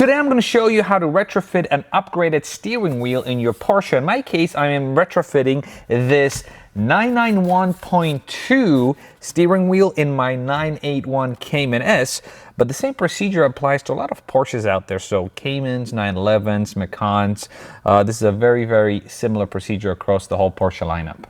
Today I'm going to show you how to retrofit an upgraded steering wheel in your Porsche. In my case, I am retrofitting this 991.2 steering wheel in my 981 Cayman S, but the same procedure applies to a lot of Porsches out there. So Caymans, 911s, Macans. This is a very, very similar procedure across the whole Porsche lineup.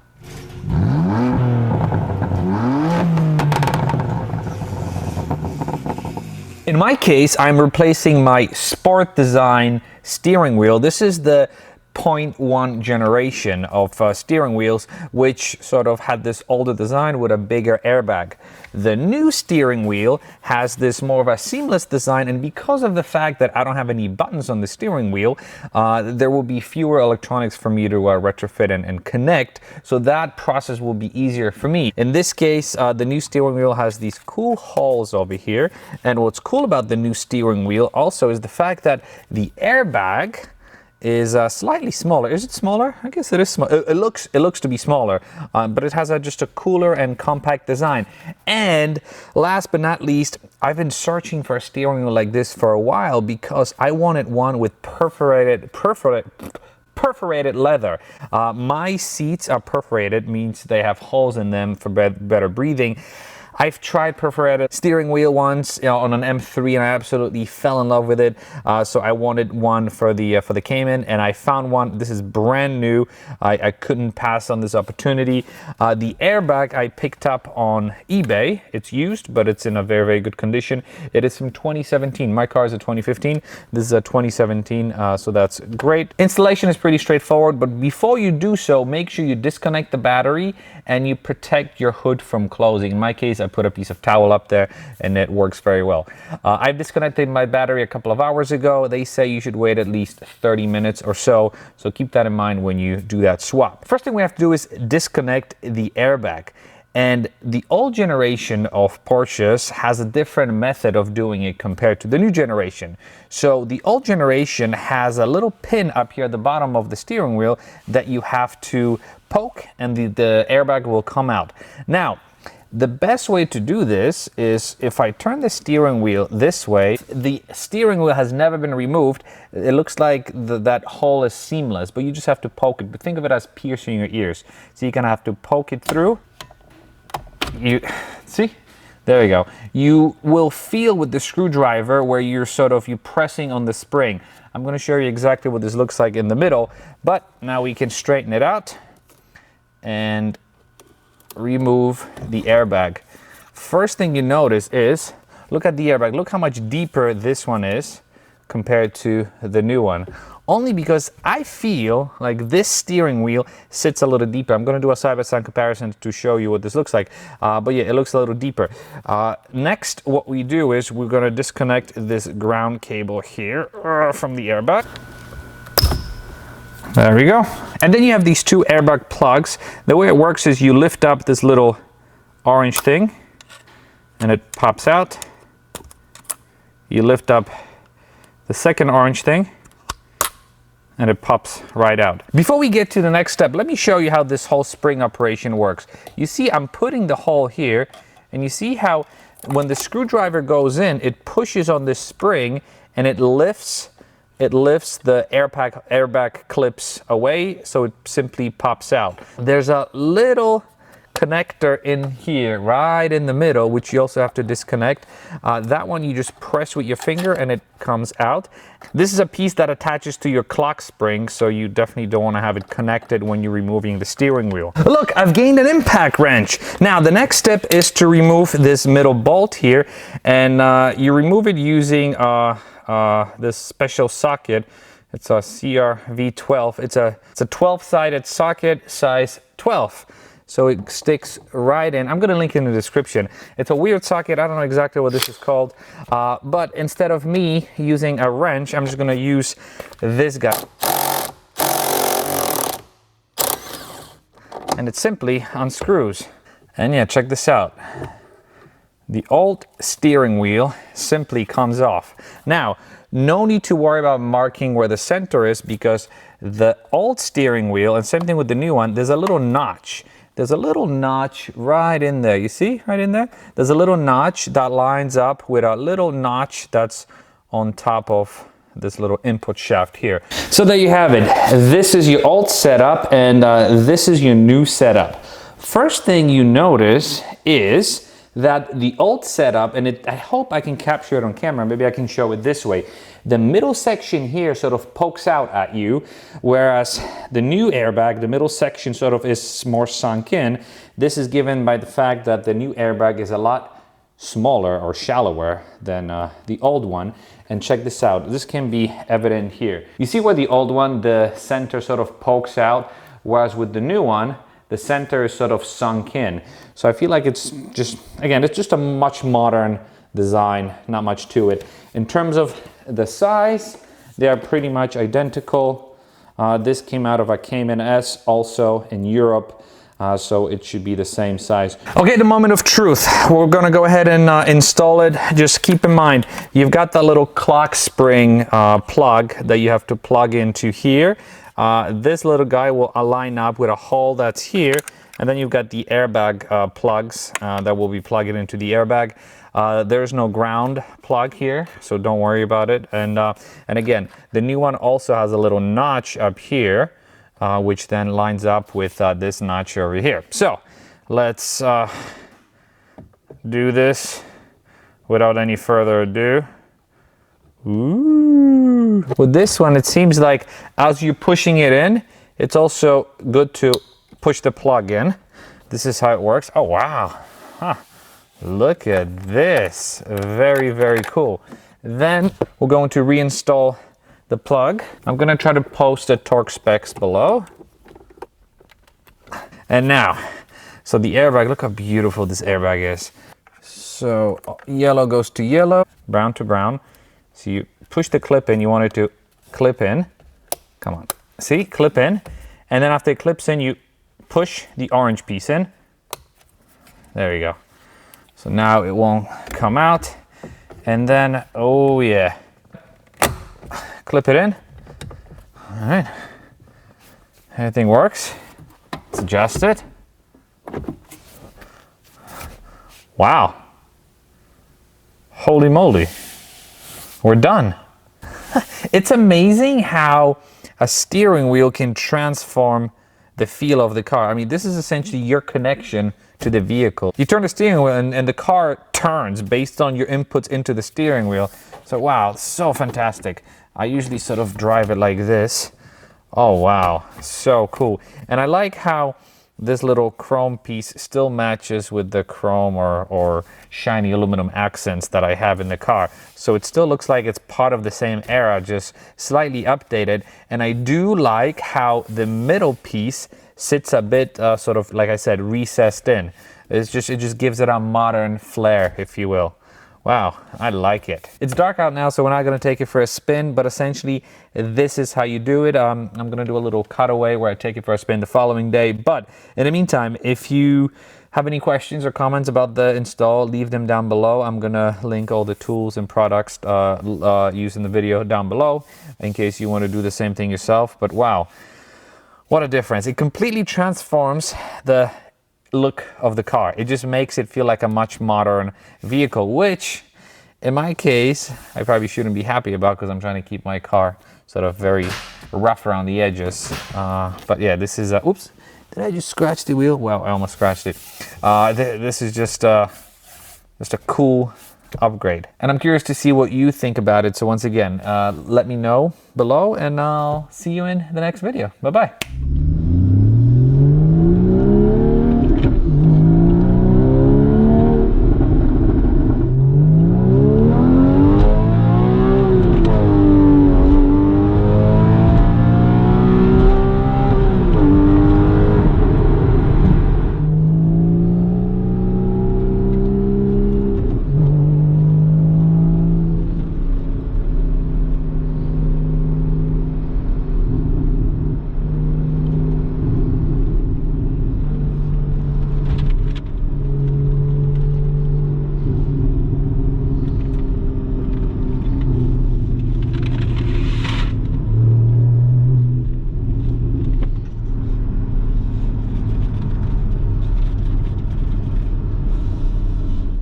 In my case, I'm replacing my Sport Design steering wheel. This is the 0.1 generation of steering wheels, which sort of had this older design with a bigger airbag. The new steering wheel has this more of a seamless design, and because of the fact that I don't have any buttons on the steering wheel, there will be fewer electronics for me to retrofit and connect, so that process will be easier for me. In this case, the new steering wheel has these cool holes over here, and what's cool about the new steering wheel also is the fact that the airbag is slightly smaller. Is it smaller? I guess it is small. It looks to be smaller, but it has just a cooler and compact design. And last but not least, I've been searching for a steering wheel like this for a while because I wanted one with perforated leather. My seats are perforated, means they have holes in them for better breathing. I've tried perforated steering wheel once, on an M3, and I absolutely fell in love with it. So I wanted one for the Cayman, and I found one. This is brand new. I couldn't pass on this opportunity. The airbag I picked up on eBay. It's used, but it's in a very, very good condition. It is from 2017. My car is a 2015. This is a 2017, so that's great. Installation is pretty straightforward, but before you do so, make sure you disconnect the battery and you protect your hood from closing. In my case, I put a piece of towel up there and it works very well. I've disconnected my battery a couple of hours ago. They say you should wait at least 30 minutes or so, so keep that in mind when you do that swap. First thing we have to do is disconnect the airbag. And the old generation of Porsches has a different method of doing it compared to the new generation. So the old generation has a little pin up here at the bottom of the steering wheel that you have to poke, and the airbag will come out. Now, the best way to do this is if I turn the steering wheel this way. The steering wheel has never been removed. It looks like that hole is seamless, but you just have to poke it. But think of it as piercing your ears. So you're gonna have to poke it through. You see? There you go. You will feel with the screwdriver where you're pressing on the spring. I'm gonna show you exactly what this looks like in the middle, but now we can straighten it out and remove the airbag. First thing you notice is, look at the airbag. Look how much deeper this one is compared to the new one. Only because I feel like this steering wheel sits a little deeper. I'm going to do a side-by-side comparison to show you what this looks like. But yeah, it looks a little deeper. Next, what we do is we're going to disconnect this ground cable here from the airbag. There we go. And then you have these two airbag plugs. The way it works is you lift up this little orange thing and it pops out. You lift up the second orange thing and it pops right out. Before we get to the next step, let me show you how this whole spring operation works. You see I'm putting the hole here, and you see how when the screwdriver goes in, it pushes on this spring and it lifts the airbag clips away, so it simply pops out. There's a little connector in here right in the middle, which you also have to disconnect. That one you just press with your finger and it comes out. This is a piece that attaches to your clock spring, so you definitely don't want to have it connected when you're removing the steering wheel. Look, I've gained an impact wrench. Now the next step is to remove this middle bolt here, and you remove it using this special socket. It's a CRV12. It's a 12-sided socket, size 12. So it sticks right in. I'm going to link it in the description. It's a weird socket. I don't know exactly what this is called. But instead of me using a wrench, I'm just going to use this guy. And it simply unscrews. And yeah, check this out. The old steering wheel simply comes off. Now, no need to worry about marking where the center is, because the old steering wheel, and same thing with the new one, there's a little notch. There's a little notch right in there. You see right in there? There's a little notch that lines up with a little notch that's on top of this little input shaft here. So there you have it. This is your old setup, and this is your new setup. First thing you notice is that the old setup, and I hope I can capture it on camera, maybe I can show it this way. The middle section here sort of pokes out at you, whereas the new airbag, the middle section sort of is more sunk in. This is given by the fact that the new airbag is a lot smaller or shallower than the old one. And check this out, this can be evident here. You see where the old one, the center sort of pokes out, whereas with the new one, the center is sort of sunk in. So I feel like it's just, again, it's just a much modern design, not much to it. In terms of the size, they are pretty much identical. This came out of a Cayman S, also in Europe. So it should be the same size. Okay, the moment of truth. We're gonna go ahead and install it. Just keep in mind, you've got the little clock spring plug that you have to plug into here. This little guy will align up with a hole that's here. And then you've got the airbag plugs that will be plugged into the airbag. There's no ground plug here, so don't worry about it. And again, the new one also has a little notch up here, which then lines up with this notch over here. So let's do this without any further ado. Ooh. With this one, it seems like as you're pushing it in, it's also good to push the plug in. This is how it works. Oh, wow. Huh. Look at this. Very, very cool. Then we're going to reinstall the plug. I'm gonna try to post the torque specs below. And now, so the airbag, look how beautiful this airbag is. So yellow goes to yellow, brown to brown. So you push the clip in, you want it to clip in. Come on, see, clip in. And then after it clips in, you push the orange piece in. There you go. So now it won't come out. And then, oh yeah, clip it in. All right, everything works. Let's adjust it. Wow, holy moly, we're done. It's amazing how a steering wheel can transform the feel of the car. I mean, this is essentially your connection to the vehicle. You turn the steering wheel and the car turns based on your inputs into the steering wheel. So wow, so fantastic. I usually sort of drive it like this. Oh wow, so cool. And I like how this little chrome piece still matches with the chrome or shiny aluminum accents that I have in the car. So it still looks like it's part of the same era, just slightly updated. And I do like how the middle piece sits a bit sort of, like I said, recessed in. It just gives it a modern flair, if you will. Wow, I like it. It's dark out now, so we're not gonna take it for a spin, but essentially this is how you do it. I'm gonna do a little cutaway where I take it for a spin the following day. But in the meantime, if you have any questions or comments about the install, leave them down below. I'm gonna link all the tools and products used in the video down below in case you wanna do the same thing yourself. But wow, what a difference. It completely transforms the look of the car. It just makes it feel like a much modern vehicle, which in my case I probably shouldn't be happy about because I'm trying to keep my car sort of very rough around the edges. But yeah, this is oops, did I just scratch the wheel? Well, I almost scratched it. This is just a cool upgrade, and I'm curious to see what you think about it. So once again, let me know below, and I'll see you in the next video. Bye bye.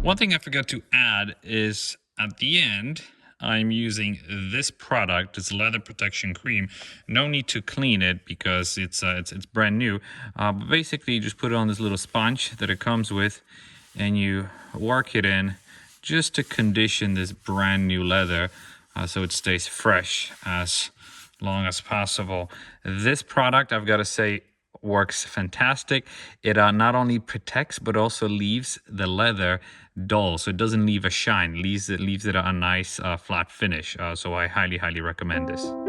One thing I forgot to add is at the end, I'm using this product, this leather protection cream. No need to clean it because it's brand new. But basically, you just put it on this little sponge that it comes with, and you work it in just to condition this brand new leather so it stays fresh as long as possible. This product, I've got to say, works fantastic. It not only protects but also leaves the leather dull, so it doesn't leave a shine. Leaves it a nice flat finish. So I highly recommend this.